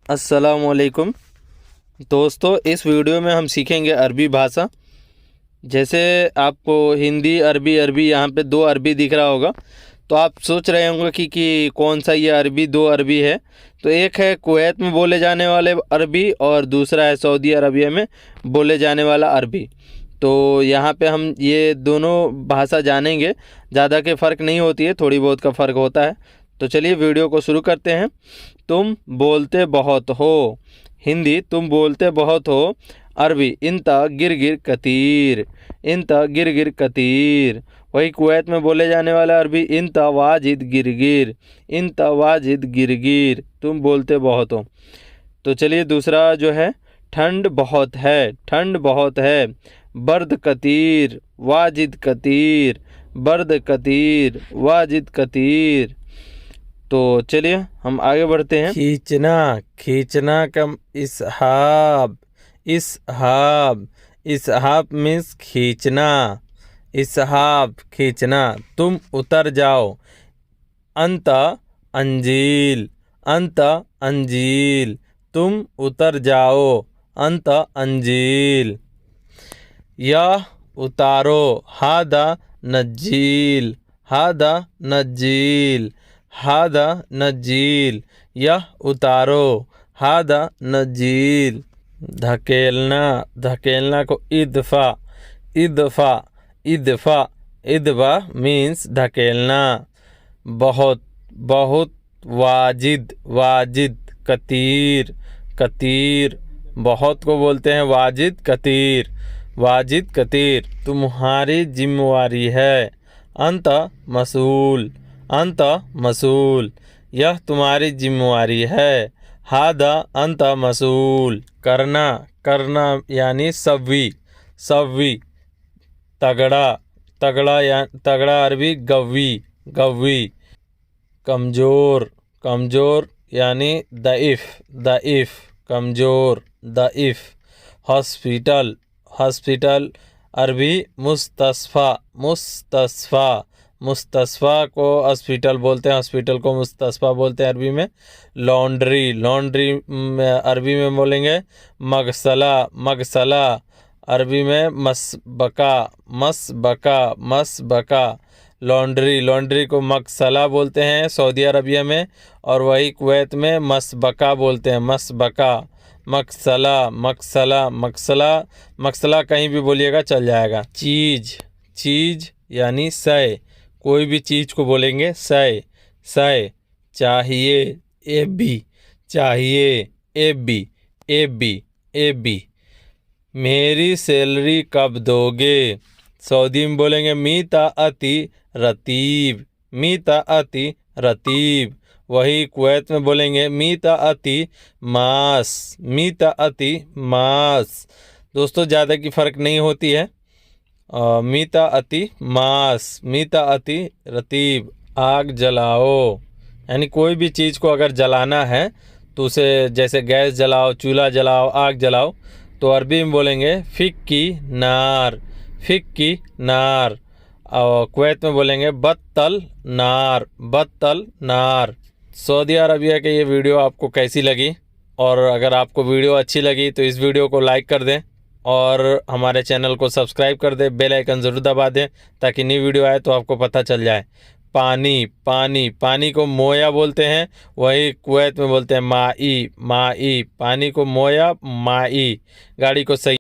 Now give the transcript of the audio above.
अस्सलामुअलैकुम दोस्तों, इस वीडियो में हम सीखेंगे अरबी भाषा। जैसे आपको हिंदी अरबी अरबी यहाँ पे दो अरबी दिख रहा होगा, तो आप सोच रहे होंगे कि कौन सा ये अरबी, दो अरबी है। तो एक है कुवैत में बोले जाने वाले अरबी और दूसरा है सऊदी अरबिया में बोले जाने वाला अरबी। तो यहाँ पे हम ये दोनों भाषा जानेंगे। ज़्यादा के फ़र्क नहीं होती है, थोड़ी बहुत का फ़र्क होता है। तो चलिए वीडियो को शुरू करते हैं। तुम बोलते बहुत हो। हिंदी तुम बोलते बहुत हो। अरबी इंता गिर कतीर, इंता गिर कतीर। वही कुवैत में बोले जाने वाला अरबी इंता वाजिद गिर, इंता वाजिद गिर। तुम बोलते बहुत हो। तो चलिए दूसरा जो है, ठंड बहुत है, ठंड बहुत है। बर्द कतीर, वाजिद कतीर, बर्द कतीर, वाजिद कतीर। तो चलिए हम आगे बढ़ते हैं। खींचना, खींचना का इसहाब, इसहाब, इसहाब मीन्स खींचना, इसहाब खींचना। तुम उतर जाओ। अंत अंजील, अंत अंजील। तुम उतर जाओ। अंत अंजील। यह उतारो। हादा नजील, हादा नजील, हादा नजील। यह उतारो। हादा नजील। धकेलना, धकेलना को इदफा, इदफा, इदफा, इदफा मीन्स धकेलना। बहुत, बहुत। वाजिद, वाजिद, कतीर, कतीर। बहुत को बोलते हैं वाजिद कतीर, वाजिद कतीर। तुम्हारी जिम्मेवारी है। अंत मसूल, अंत मसूल। यह तुम्हारी जिम्मेवारी है। हादा अंत मसूल। करना, करना यानी सवी, सवी। तगड़ा, तगड़ा या तगड़ा अरबी गवी, गवी। कमज़ोर, कमज़ोर यानी दईफ, दईफ, कमज़ोर, दईफ। हॉस्पिटल, हॉस्पिटल अरबी मुस्तस्फ़ा, मुस्तस्फ़ा। मुस्तस्फ़ा को हॉस्पिटल बोलते हैं, हॉस्पिटल को मुस्तस्फ़ा बोलते हैं अरबी में। लॉन्ड्री, लॉन्ड्री अरबी में बोलेंगे मगसला, मगसला। अरबी में मसबका, मसबका, मसबका। लॉन्ड्री, लॉन्ड्री को मगसला बोलते हैं सऊदी अरबिया में, और वही कुवैत में मसबका बोलते हैं, मसबका। मगसला, मगसला, मगसला, मगसला कहीं भी बोलिएगा चल जाएगा। चीज़, चीज़ यानी शय। कोई भी चीज़ को बोलेंगे शय, शय। चाहिए, ए बी, चाहिए, A B, A B, A B. मेरी सैलरी कब दोगे? सऊदी में बोलेंगे मीता अति रतीब, मीता अति रतीब। वही कुवैत में बोलेंगे मीता अति मास, मीता अति मास। दोस्तों ज़्यादा की फ़र्क नहीं होती है। मीता अति मास, मीता अति रतीब। आग जलाओ, यानी कोई भी चीज़ को अगर जलाना है तो उसे, जैसे गैस जलाओ, चूल्हा जलाओ, आग जलाओ, तो अरबी में बोलेंगे फिक्की नार, फिक्की नार। और कुवैत में बोलेंगे बत्तल नार, बत्तल नार। सऊदी अरबिया के ये वीडियो आपको कैसी लगी? और अगर आपको वीडियो अच्छी लगी तो इस वीडियो को लाइक कर दें और हमारे चैनल को सब्सक्राइब कर दें, बेल आइकन ज़रूर दबा दें ताकि नई वीडियो आए तो आपको पता चल जाए। पानी, पानी, पानी को मोया बोलते हैं, वही कुवैत में बोलते हैं माई, माई। पानी को मोया, माई। गाड़ी को सही